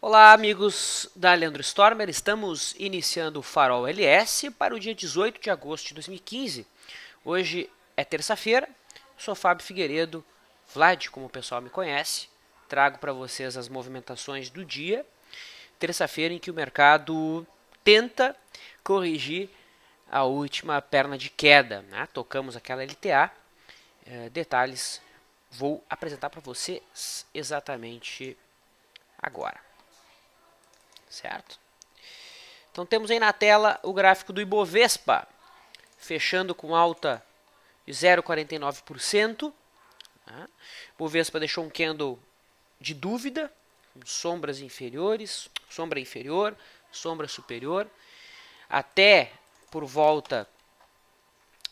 Olá, amigos da Leandro Stormer. Estamos iniciando o Farol LS para o dia 18 de agosto de 2015. Hoje é terça-feira. Sou Fábio Figueiredo, Vlad, como o pessoal me conhece. Trago para vocês as movimentações do dia. Terça-feira em que o mercado tenta corrigir a última perna de queda, né? Tocamos aquela LTA. Detalhes vou apresentar para vocês exatamente agora. Certo? Então temos aí na tela o gráfico do Ibovespa, fechando com alta de 0,49%. Tá? Ibovespa deixou um candle de dúvida, com sombras inferiores, sombra inferior, sombra superior, até por volta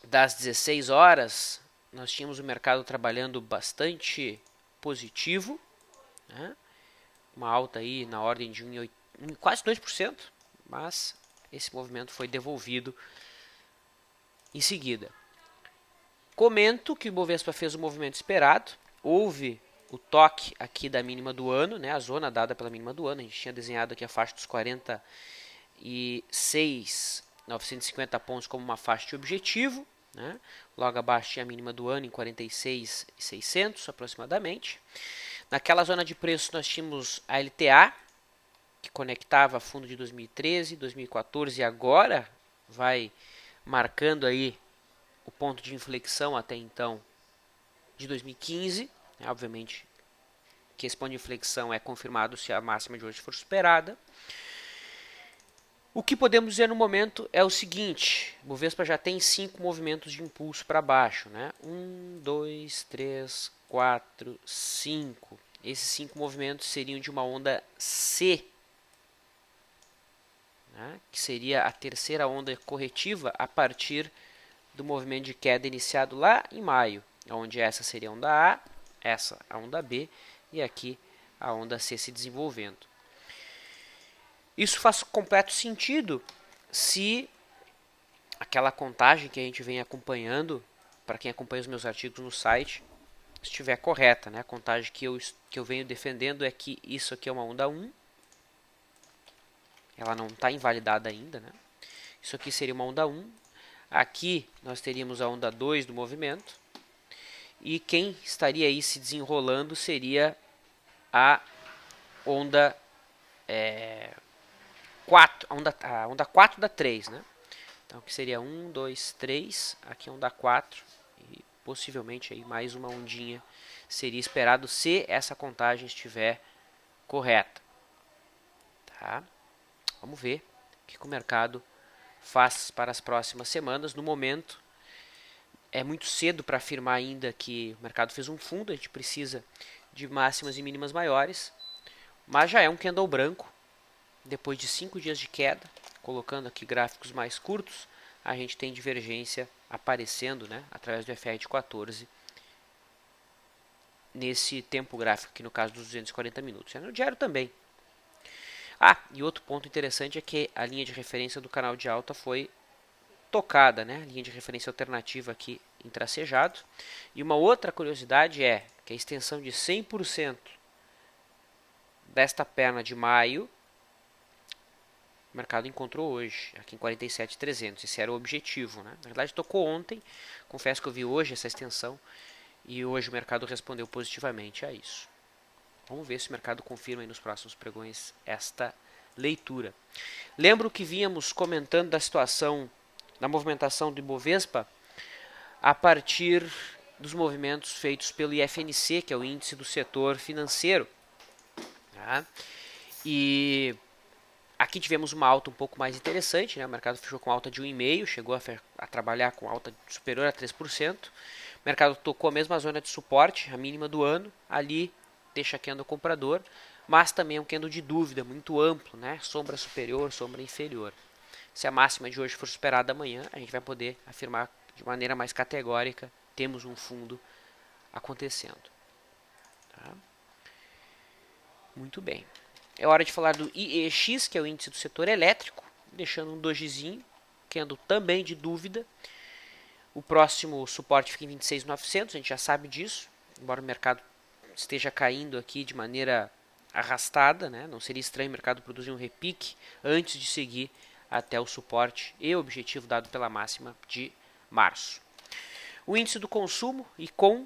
das 16 horas, nós tínhamos o mercado trabalhando bastante positivo, né? Uma alta aí na ordem de quase 2%, mas esse movimento foi devolvido em seguida. Comento que o Ibovespa fez o movimento esperado, houve o toque aqui da mínima do ano, né, a zona dada pela mínima do ano, a gente tinha desenhado aqui a faixa dos 46.950 pontos como uma faixa de objetivo, né, logo abaixo tinha a mínima do ano em 46.600 aproximadamente. Naquela zona de preço nós tínhamos a LTA, que conectava fundo de 2013, 2014 e agora vai marcando aí o ponto de inflexão até então de 2015. Obviamente que esse ponto de inflexão é confirmado se a máxima de hoje for superada. O que podemos dizer no momento é o seguinte: o Bovespa já tem 5 movimentos de impulso para baixo, né? 1, 2, 3, 4, 5. Esses 5 movimentos seriam de uma onda C, né? Que seria a terceira onda corretiva a partir do movimento de queda iniciado lá em maio, onde essa seria a onda A, essa a onda B e aqui a onda C se desenvolvendo. Isso faz completo sentido se aquela contagem que a gente vem acompanhando, para quem acompanha os meus artigos no site, estiver correta, né? A contagem que eu venho defendendo é que isso aqui é uma onda 1, ela não está invalidada ainda, né? Isso aqui seria uma onda 1, aqui nós teríamos a onda 2 do movimento, e quem estaria aí se desenrolando seria a onda 4, a onda 4 da 3, né? Então aqui seria 1, 2, 3, aqui a onda 4 e possivelmente aí mais uma ondinha seria esperado se essa contagem estiver correta. Tá? Vamos ver o que o mercado faz para as próximas semanas. No momento é muito cedo para afirmar ainda que o mercado fez um fundo, a gente precisa de máximas e mínimas maiores, mas já é um candle branco. Depois de 5 dias de queda, colocando aqui gráficos mais curtos, a gente tem divergência aparecendo, né, através do FR de 14 nesse tempo gráfico aqui no caso dos 240 minutos. É no diário também. E outro ponto interessante é que a linha de referência do canal de alta foi tocada, né, a linha de referência alternativa aqui em tracejado. E uma outra curiosidade é que a extensão de 100% desta perna de maio o mercado encontrou hoje, aqui em 47.300. Esse era o objetivo, né? Na verdade, tocou ontem. Confesso que eu vi hoje essa extensão e hoje o mercado respondeu positivamente a isso. Vamos ver se o mercado confirma aí nos próximos pregões esta leitura. Lembro que vínhamos comentando da situação, da movimentação do Ibovespa a partir dos movimentos feitos pelo IFNC, que é o índice do setor financeiro. Tá? E aqui tivemos uma alta um pouco mais interessante, né? O mercado fechou com alta de 1,5%, chegou a trabalhar com alta superior a 3%. O mercado tocou a mesma zona de suporte, a mínima do ano, ali deixa candle comprador, mas também é um candle de dúvida muito amplo, né? Sombra superior, sombra inferior. Se a máxima de hoje for superada amanhã, a gente vai poder afirmar de maneira mais categórica, temos um fundo acontecendo. Tá? Muito bem. É hora de falar do IEX, que é o índice do setor elétrico, deixando um dojizinho, candle também de dúvida. O próximo suporte fica em 26.900, a gente já sabe disso, embora o mercado esteja caindo aqui de maneira arrastada, né? Não seria estranho o mercado produzir um repique antes de seguir até o suporte e objetivo dado pela máxima de março. O índice do consumo, ICOM,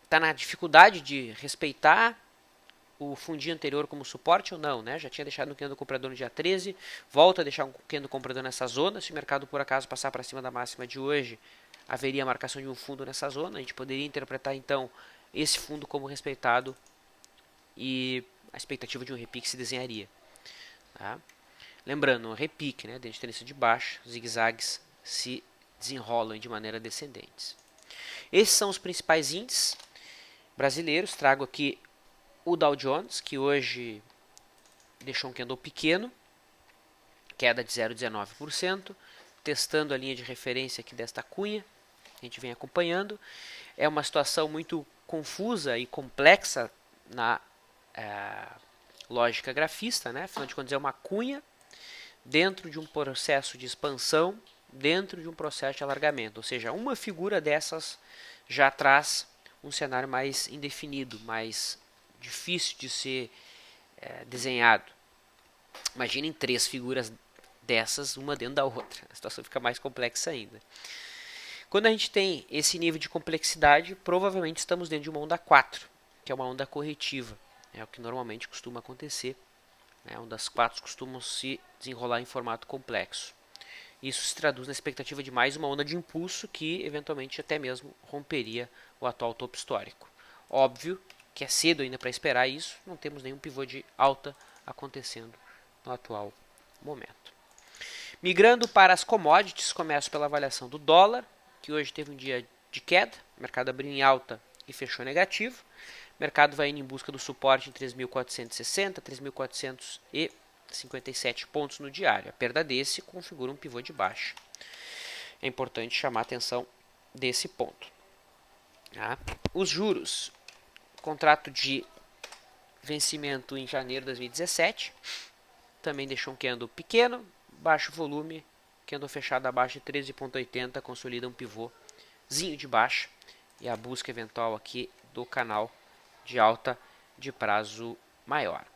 está na dificuldade de respeitar o fundinho anterior como suporte ou não, né? Já tinha deixado um candle comprador no dia 13, volta a deixar um candle comprador nessa zona. Se o mercado por acaso passar para cima da máxima de hoje, haveria a marcação de um fundo nessa zona. A gente poderia interpretar então esse fundo como respeitado e a expectativa de um repique se desenharia. Tá? Lembrando, um repique, né, dentro de tendência de baixa, zigue-zagues se desenrolam de maneira descendente. Esses são os principais índices brasileiros. Trago aqui o Dow Jones, que hoje deixou um candle pequeno, queda de 0,19%, testando a linha de referência aqui desta cunha, que a gente vem acompanhando. É uma situação muito confusa e complexa na lógica grafista, né? Afinal de contas é uma cunha dentro de um processo de expansão, dentro de um processo de alargamento, ou seja, uma figura dessas já traz um cenário mais indefinido, mais difícil de ser desenhado. Imaginem 3 figuras dessas, uma dentro da outra, a situação fica mais complexa ainda. Quando a gente tem esse nível de complexidade, provavelmente estamos dentro de uma onda 4, que é uma onda corretiva, é o que normalmente costuma acontecer. Ondas 4 costumam se desenrolar em formato complexo. Isso se traduz na expectativa de mais uma onda de impulso que eventualmente até mesmo romperia o atual topo histórico. Óbvio que é cedo ainda para esperar isso, não temos nenhum pivô de alta acontecendo no atual momento. Migrando para as commodities, começo pela avaliação do dólar, que hoje teve um dia de queda, o mercado abriu em alta e fechou negativo. O mercado vai indo em busca do suporte em 3.460, 3.457 pontos no diário. A perda desse configura um pivô de baixa. É importante chamar a atenção desse ponto. Tá? Os juros, contrato de vencimento em janeiro de 2017, também deixou um candle pequeno, baixo volume, candle fechado abaixo de 13,80, consolida um pivôzinho de baixa e a busca eventual aqui do canal de alta de prazo maior.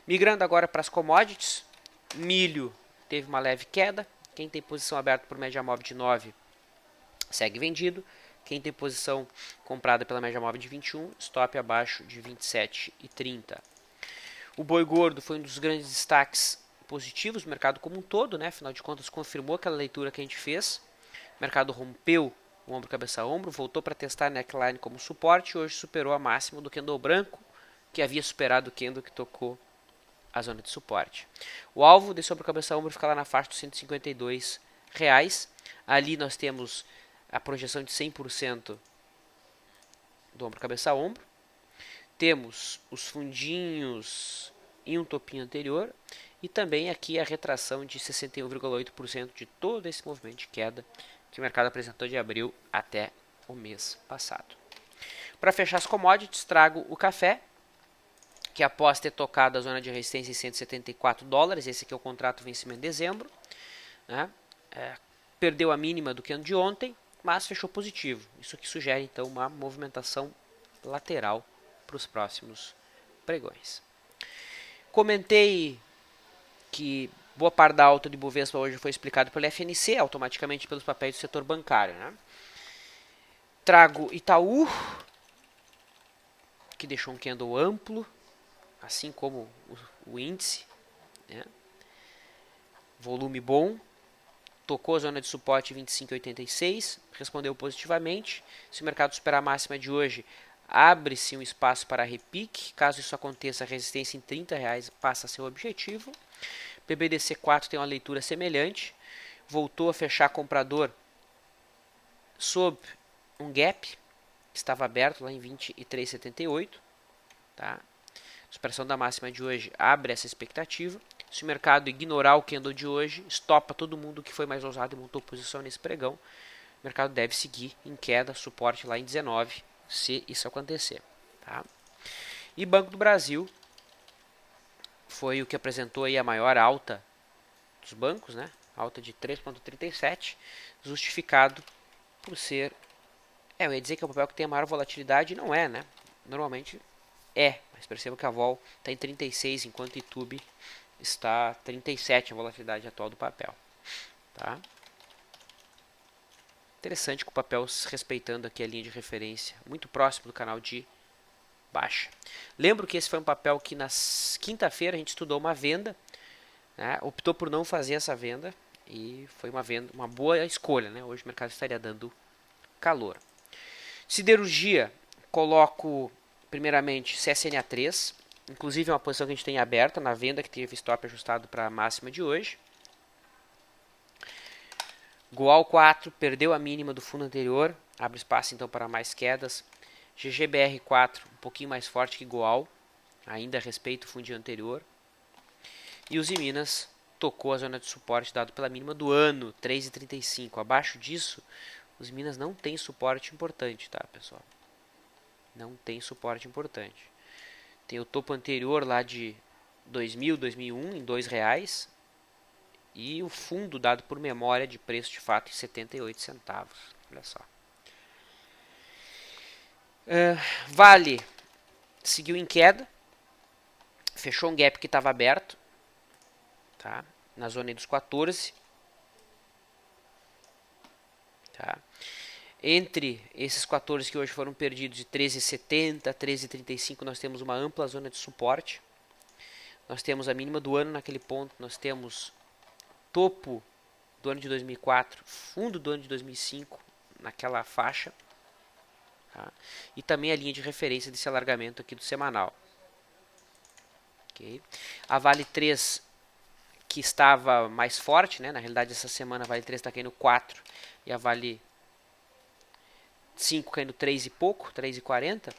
Migrando agora para as commodities, milho teve uma leve queda, quem tem posição aberta por média móvel de 9 segue vendido, quem tem posição comprada pela média móvel de 21, stop abaixo de 27,30. O boi gordo foi um dos grandes destaques positivos do mercado como um todo, né? Afinal de contas confirmou aquela leitura que a gente fez, o mercado rompeu o ombro cabeça a ombro, voltou para testar a neckline como suporte e hoje superou a máxima do candle branco, que havia superado o candle que tocou a zona de suporte. O alvo desse ombro cabeça a ombro fica lá na faixa dos R$152. Ali nós temos a projeção de 100% do ombro cabeça a ombro. Temos os fundinhos em um topinho anterior e também aqui a retração de 61,8% de todo esse movimento de queda que o mercado apresentou de abril até o mês passado. Para fechar as commodities, trago o café, que após ter tocado a zona de resistência em $174, esse aqui é o contrato vencimento em dezembro, né? Perdeu a mínima do candle de ontem, mas fechou positivo. Isso aqui sugere então uma movimentação lateral para os próximos pregões. Comentei que boa parte da alta de Bovespa hoje foi explicado pelo FNC, automaticamente pelos papéis do setor bancário. Né? Trago Itaú, que deixou um candle amplo, assim como o índice. Né? Volume bom. Tocou a zona de suporte 25,86, respondeu positivamente. Se o mercado superar a máxima de hoje, abre-se um espaço para repique. Caso isso aconteça, a resistência em R$30 passa a ser o objetivo. BBDC4 tem uma leitura semelhante, voltou a fechar comprador sob um gap, que estava aberto lá em 23,78. Tá? A superação da máxima de hoje abre essa expectativa. Se o mercado ignorar o candle de hoje, estopa todo mundo que foi mais ousado e montou posição nesse pregão. O mercado deve seguir em queda, suporte lá em 19, se isso acontecer. Tá? E Banco do Brasil foi o que apresentou aí a maior alta dos bancos, né? Alta de 3,37, justificado por ser... eu ia dizer que é o papel que tem a maior volatilidade, não é, né? Normalmente é Mas perceba que a vol está em 36, enquanto o YouTube está 37, a volatilidade atual do papel. Tá? Interessante que o papel respeitando aqui a linha de referência, muito próximo do canal de baixa. Lembro que esse foi um papel que na quinta-feira a gente estudou uma venda, né? Optou por não fazer essa venda e foi uma venda, uma boa escolha, né? Hoje o mercado estaria dando calor. Siderurgia, coloco primeiramente CSNA3, inclusive é uma posição que a gente tem aberta na venda, que teve stop ajustado para a máxima de hoje. Goal 4 perdeu a mínima do fundo anterior, abre espaço então para mais quedas. GGBR4 um pouquinho mais forte que Goal, ainda respeita o fundinho anterior. E os Minas tocou a zona de suporte dado pela mínima do ano, 3,35. Abaixo disso, os Minas não tem suporte importante, tá, pessoal? Não tem suporte importante. Tem o topo anterior lá de 2000, 2001 em R$2 e o fundo dado por memória de preço de fato em 78 centavos. Olha só. Vale seguiu em queda, fechou um gap que estava aberto, tá? Na zona dos 14. Tá? Entre esses 14 que hoje foram perdidos de 13,70 a 13,35, nós temos uma ampla zona de suporte. Nós temos a mínima do ano naquele ponto, nós temos topo do ano de 2004, fundo do ano de 2005 naquela faixa. Tá? E também a linha de referência desse alargamento aqui do semanal. Okay. A Vale 3, que estava mais forte, né? Na realidade essa semana a Vale 3 está caindo 4 e a Vale 5 caindo 3 e pouco, 3,40,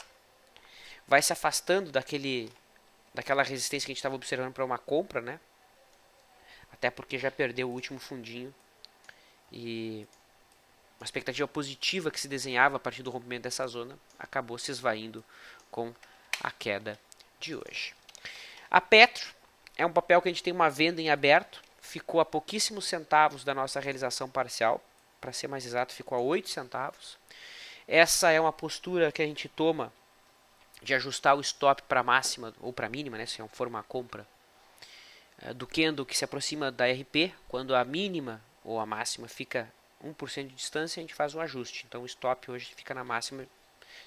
vai se afastando daquela resistência que a gente estava observando para uma compra, né? Até porque já perdeu o último fundinho e uma expectativa positiva que se desenhava a partir do rompimento dessa zona acabou se esvaindo com a queda de hoje. A Petro é um papel que a gente tem uma venda em aberto, ficou a pouquíssimos centavos da nossa realização parcial, para ser mais exato, ficou a 8 centavos. Essa é uma postura que a gente toma de ajustar o stop para máxima ou para mínima, né, se for uma compra do candle que se aproxima da RP, quando a mínima ou a máxima fica 1% de distância, a gente faz um ajuste. Então o stop hoje fica na máxima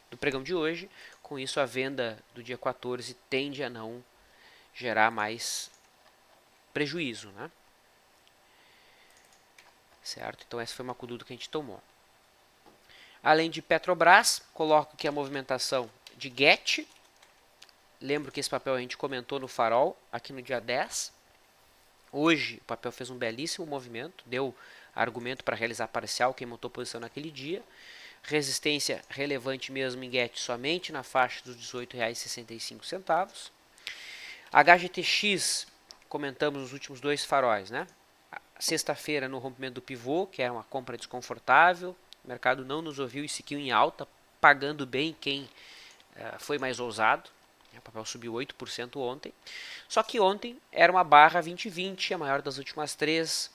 do pregão de hoje, com isso a venda do dia 14 tende a não gerar mais prejuízo, né? Certo? Então essa foi uma cududa que a gente tomou. Além de Petrobras, coloco aqui a movimentação de GET. Lembro que esse papel a gente comentou no Farol, aqui no dia 10. Hoje o papel fez um belíssimo movimento, deu argumento para realizar parcial, quem montou posição naquele dia. Resistência relevante mesmo em GET somente na faixa dos R$18,65. HGTX, comentamos nos últimos dois faróis, né? Sexta-feira no rompimento do pivô, que era uma compra desconfortável, o mercado não nos ouviu e seguiu em alta, pagando bem quem foi mais ousado. O papel subiu 8% ontem. Só que ontem era uma barra 20-20, a maior das últimas três.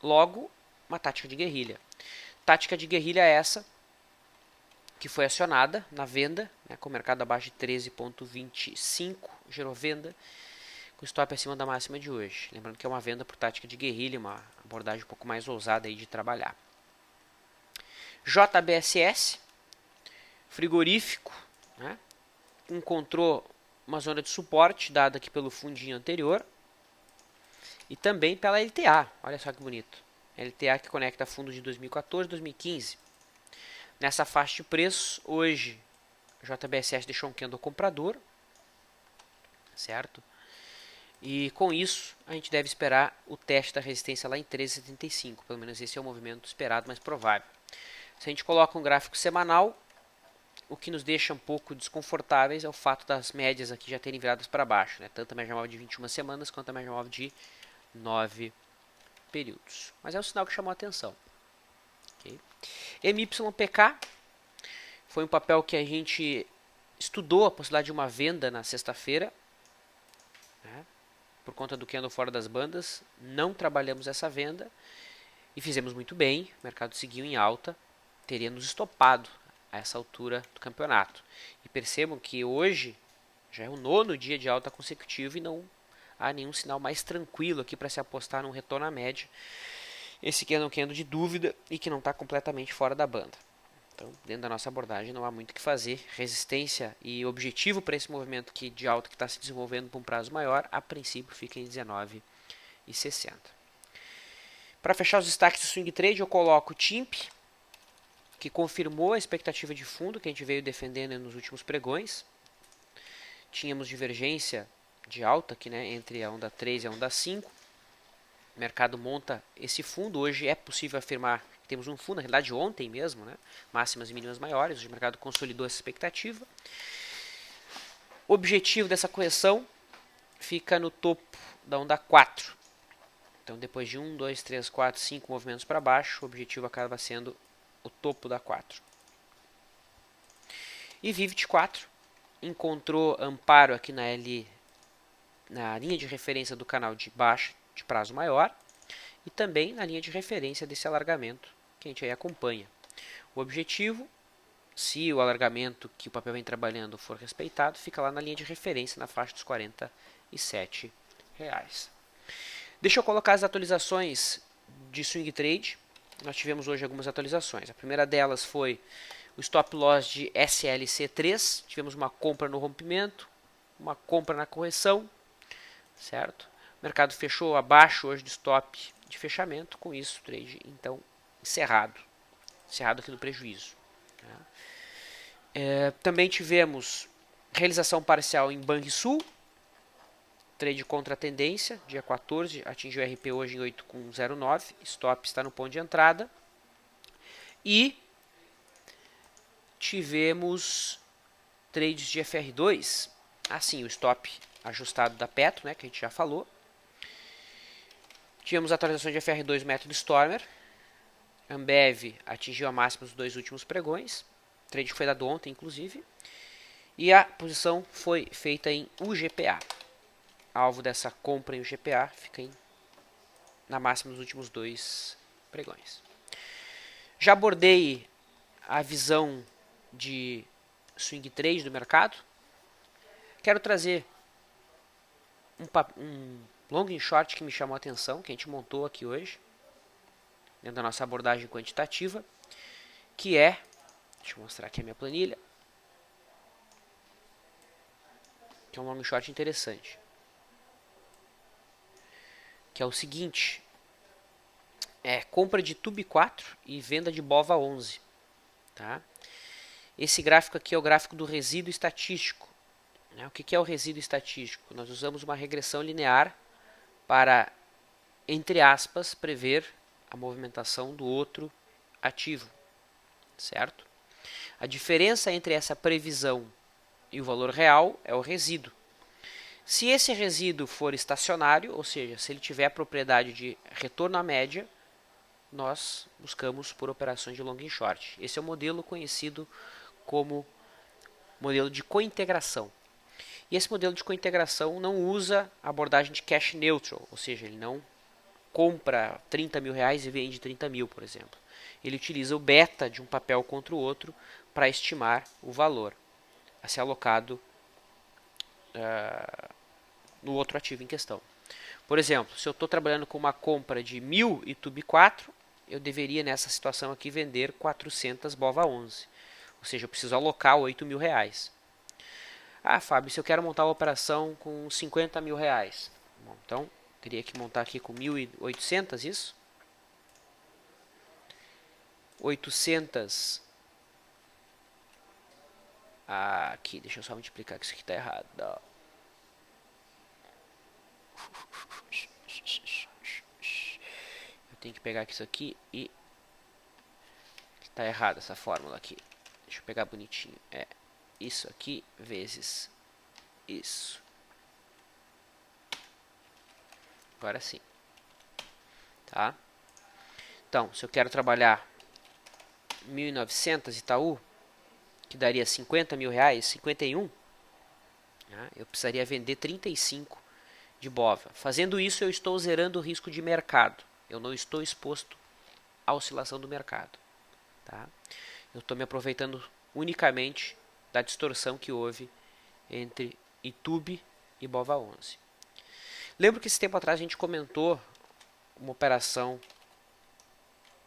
Logo, uma tática de guerrilha. Tática de guerrilha essa que foi acionada na venda, né, com o mercado abaixo de 13,25, gerou venda, com stop acima da máxima de hoje. Lembrando que é uma venda por tática de guerrilha, uma abordagem um pouco mais ousada aí de trabalhar. JBSS, frigorífico, né, encontrou uma zona de suporte dada aqui pelo fundinho anterior e também pela LTA. Olha só que bonito. LTA que conecta fundos de 2014 e 2015. Nessa faixa de preços, hoje a JBSS deixou um candle comprador, certo? E com isso a gente deve esperar o teste da resistência lá em 13,75. Pelo menos esse é o movimento esperado, mais provável. Se a gente coloca um gráfico semanal, o que nos deixa um pouco desconfortáveis é o fato das médias aqui já terem viradas para baixo, né? Tanto a média móvel de 21 semanas quanto a média móvel de 9 períodos. Mas é um sinal que chamou a atenção. Okay. MYPK foi um papel que a gente estudou a possibilidade de uma venda na sexta-feira, né? Por conta do candle fora das bandas, não trabalhamos essa venda e fizemos muito bem, o mercado seguiu em alta, teria nos estopado a essa altura do campeonato. E percebam que hoje Já é o 9º dia de alta consecutivo e não há nenhum sinal mais tranquilo aqui para se apostar num retorno à média. Esse candle que ando de dúvida e que não está completamente fora da banda. Então, dentro da nossa abordagem, não há muito o que fazer. Resistência e objetivo para esse movimento de alta que está se desenvolvendo por um prazo maior, a princípio fica em 19,60. Para fechar os destaques do swing trade, eu coloco o TIMP, que confirmou a expectativa de fundo que a gente veio defendendo nos últimos pregões. Tínhamos divergência de alta aqui, né, entre a onda 3 e a onda 5. O mercado monta esse fundo. Hoje é possível afirmar que temos um fundo, na realidade ontem mesmo, né, máximas e mínimas maiores. Hoje o mercado consolidou essa expectativa. O objetivo dessa correção fica no topo da onda 4. Então, depois de 1, 2, 3, 4, 5 movimentos para baixo, o objetivo acaba sendo o topo da 4. E Vivit 4 encontrou amparo aqui na linha de referência do canal de baixa de prazo maior e também na linha de referência desse alargamento que a gente aí acompanha. O objetivo, se o alargamento que o papel vem trabalhando for respeitado, fica lá na linha de referência, na faixa dos R$47. Deixa eu colocar as atualizações de swing trade. Nós tivemos hoje algumas atualizações. A primeira delas foi o stop loss de SLC3. Tivemos uma compra no rompimento, uma compra na correção, certo? O mercado fechou abaixo hoje do stop de fechamento. Com isso, o trade então encerrado aqui no prejuízo. Também tivemos realização parcial em Banrisul. Trade contra a tendência, dia 14, atingiu o RP hoje em 8,09, stop está no ponto de entrada. E tivemos trades de FR2, assim, o stop ajustado da Petro, né, que a gente já falou. Tivemos atualizações de FR2 método Stormer. Ambev atingiu a máxima dos 2 últimos pregões, trade foi dado ontem, inclusive. E a posição foi feita em UGPA. Alvo dessa compra em UGPA fica na máxima dos últimos 2 pregões. Já abordei a visão de swing trade do mercado. Quero trazer um long and short que me chamou a atenção, que a gente montou aqui hoje, dentro da nossa abordagem quantitativa, que é, deixa eu mostrar aqui a minha planilha, que é um long short interessante. Que é o seguinte, compra de TUB 4 e venda de BOVA 11. Tá? Esse gráfico aqui é o gráfico do resíduo estatístico. O que é o resíduo estatístico? Nós usamos uma regressão linear para, entre aspas, prever a movimentação do outro ativo. Certo? A diferença entre essa previsão e o valor real é o resíduo. Se esse resíduo for estacionário, ou seja, se ele tiver a propriedade de retorno à média, nós buscamos por operações de long e short. Esse é o modelo conhecido como modelo de cointegração. E esse modelo de cointegração não usa a abordagem de cash neutral, ou seja, ele não compra R$30 mil e vende 30 mil, por exemplo. Ele utiliza o beta de um papel contra o outro para estimar o valor a ser alocado no outro ativo em questão. Por exemplo, se eu estou trabalhando com uma compra de 1.000 e TUB 4, eu deveria nessa situação aqui vender 400 BOVA 11. Ou seja, eu preciso alocar R$8 mil. Ah, Fábio, se eu quero montar uma operação com 50 mil reais. Bom, então, teria que montar aqui com 1.800, isso? 800. Aqui, deixa eu só multiplicar que isso aqui está errado. Eu tenho que pegar isso aqui e está errado essa fórmula aqui. Deixa eu pegar bonitinho. É isso aqui vezes isso. Agora sim. Tá? Então, se eu quero trabalhar 1.900 Itaú, que daria 50 mil reais, 51, né, eu precisaria vender 35 de BOVA. Fazendo isso, eu estou zerando o risco de mercado. Eu não estou exposto à oscilação do mercado. Tá? Eu estou me aproveitando unicamente da distorção que houve entre Itube e Bova11. Lembro que esse tempo atrás a gente comentou uma operação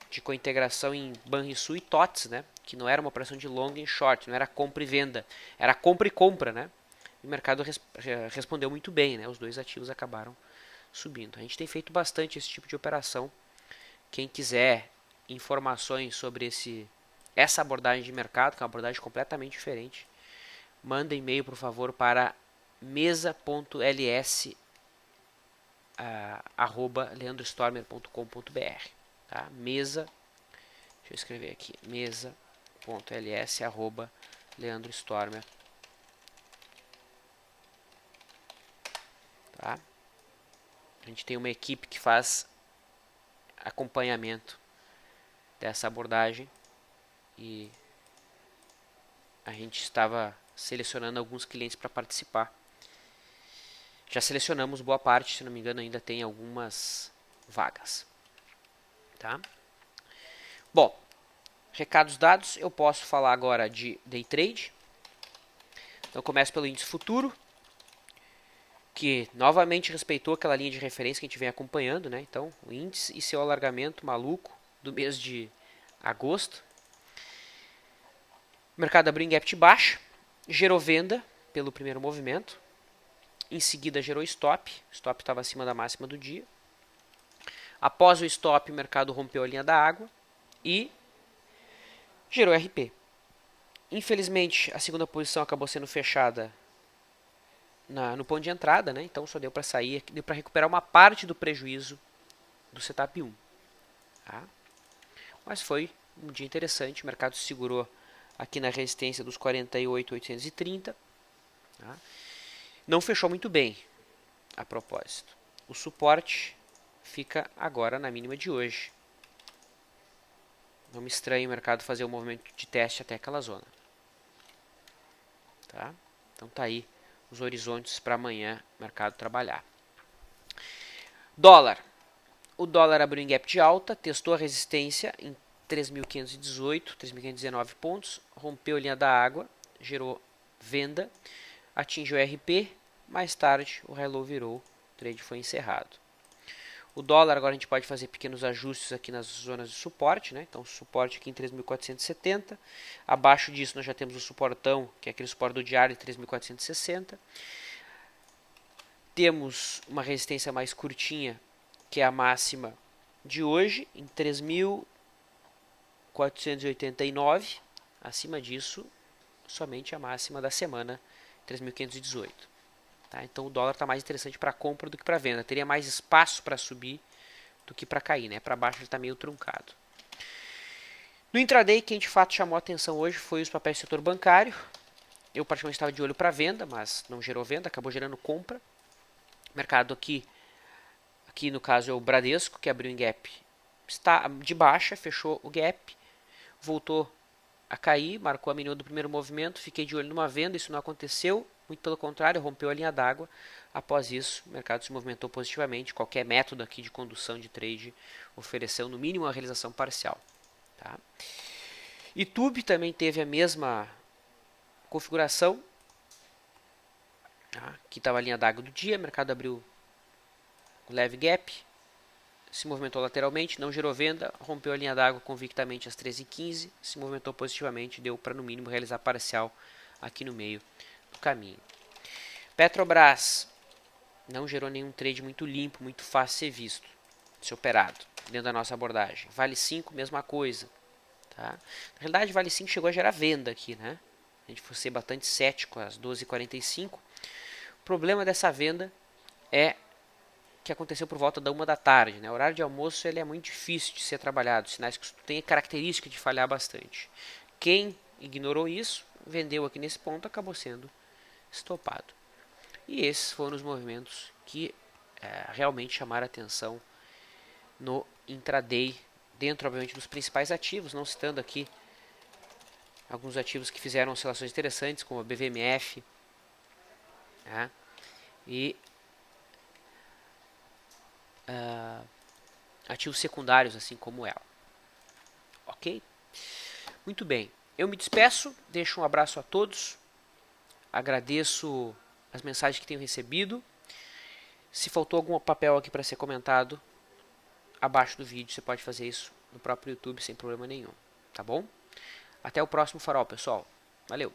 de cointegração em Banrisul e TOTS, né? Que não era uma operação de long e short, não era compra e venda, era compra e compra, né? E o mercado respondeu muito bem, né? Os dois ativos acabaram subindo. A gente tem feito bastante esse tipo de operação. Quem quiser informações sobre essa abordagem de mercado, que é uma abordagem completamente diferente, manda e-mail, por favor, para mesa.ls@leandrostormer.com.br, tá? Mesa, deixa eu escrever aqui, mesa.ls@leandrostormer, tá? A gente tem uma equipe que faz acompanhamento dessa abordagem e a gente estava selecionando alguns clientes para participar. Já selecionamos boa parte, se não me engano ainda tem algumas vagas, tá? Bom, recados dados, eu posso falar agora de day trade. Então eu começo pelo índice futuro, que novamente respeitou aquela linha de referência que a gente vem acompanhando, né? Então o índice e seu alargamento maluco do mês de agosto. O mercado abriu em gap de baixa, gerou venda pelo primeiro movimento. Em seguida gerou stop, o stop estava acima da máxima do dia. Após o stop, o mercado rompeu a linha da água e gerou RP. Infelizmente, a segunda posição acabou sendo fechada no ponto de entrada, né? Então só deu para sair, deu para recuperar uma parte do prejuízo do setup 1. Tá? Mas foi um dia interessante, o mercado se segurou aqui na resistência dos 48.830. Tá? Não fechou muito bem, a propósito. O suporte fica agora na mínima de hoje. Não me estranhe o mercado fazer um movimento de teste até aquela zona. Tá? Então tá aí os horizontes para amanhã o mercado trabalhar. Dólar. O dólar abriu em gap de alta, testou a resistência em 3.518, 3.519 pontos, rompeu a linha da água, gerou venda, atingiu o RP, mais tarde o high low virou, o trade foi encerrado. O dólar agora a gente pode fazer pequenos ajustes aqui nas zonas de suporte, né? Então suporte aqui em 3.470, abaixo disso nós já temos o suportão, que é aquele suporte do diário de 3.460. Temos uma resistência mais curtinha, que é a máxima de hoje, em 3.489. Acima disso, somente a máxima da semana, 3.518. Tá? Então o dólar está mais interessante para compra do que para venda. Teria mais espaço para subir do que para cair. Né? Para baixo ele está meio truncado. No intraday, quem de fato chamou a atenção hoje foi os papéis do setor bancário. Eu praticamente estava de olho para venda, mas não gerou venda, acabou gerando compra. O mercado aqui no caso é o Bradesco, que abriu em gap, está de baixa, fechou o gap, voltou a cair, marcou a mínima do primeiro movimento, fiquei de olho numa venda, isso não aconteceu, muito pelo contrário, rompeu a linha d'água. Após isso, o mercado se movimentou positivamente, qualquer método aqui de condução de trade ofereceu no mínimo uma realização parcial. Tá? Itube também teve a mesma configuração, tá? Aqui estava a linha d'água do dia, o mercado abriu leve gap, se movimentou lateralmente, não gerou venda, rompeu a linha d'água convictamente às 13h15, se movimentou positivamente, deu para no mínimo realizar parcial aqui no meio do caminho. Petrobras não gerou nenhum trade muito limpo, muito fácil de ser visto, de ser operado, dentro da nossa abordagem. Vale 5, mesma coisa. Tá? Na realidade, Vale 5 chegou a gerar venda aqui, né? A gente foi ser bastante cético às 12h45. O problema dessa venda é que aconteceu por volta da 1 da tarde. Né? O horário de almoço ele é muito difícil de ser trabalhado, sinais que tem a característica de falhar bastante. Quem ignorou isso, vendeu aqui nesse ponto, acabou sendo estopado. E esses foram os movimentos que realmente chamaram a atenção no intraday, dentro obviamente dos principais ativos, não citando aqui alguns ativos que fizeram oscilações interessantes, como a BVMF, né? E ativos secundários, assim como ela. Ok? Muito bem. Eu me despeço, deixo um abraço a todos. Agradeço as mensagens que tenho recebido. Se faltou algum papel aqui para ser comentado, abaixo do vídeo você pode fazer isso no próprio YouTube sem problema nenhum, tá bom? Até o próximo farol, pessoal. Valeu!